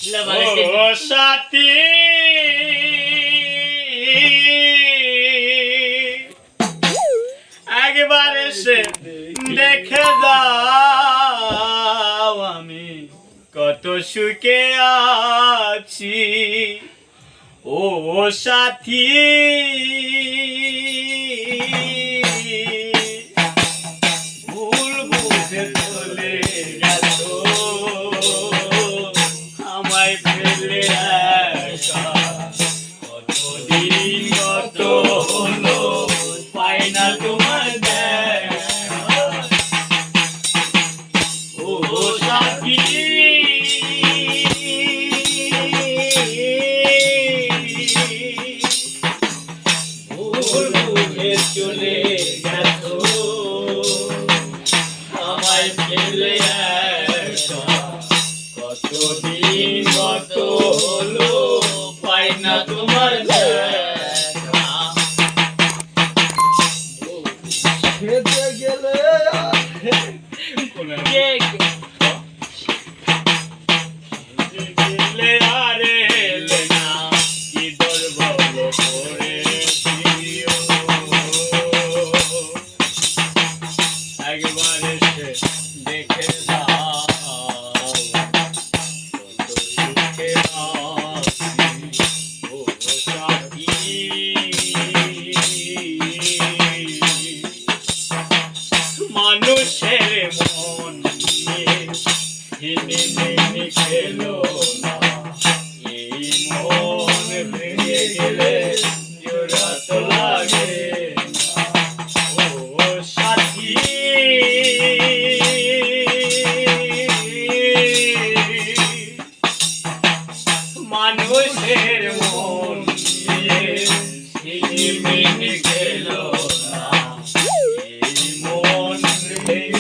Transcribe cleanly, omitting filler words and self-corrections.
ও সাথী একবার এসে দেখে দাও আমি কত সুখে আছি ও সাথী ভুল বুঝে চলে গেছো আমায় ফেলে একা কতদিন কত হলো পাই না তোমার দেখা ও সাথী ভুল বুঝে চলে গেছো আমায় ফেলে একা কতদিন কত হলো পাই না তোমার দেখা খেতে গেলে গেলে আর এলে না কি দুর্বল করেছিও একবার এসে দেখে দাও কত সুখে আছি ও সাথী মানুষের মন নিয়ে হিনে মিনে খেলো না এই মন ভেঙে গেলে জোড়া তো লাগে না ও সাথী মানুষের মন নিয়ে হিনে মিনে খেলো না এই মন ভেঙে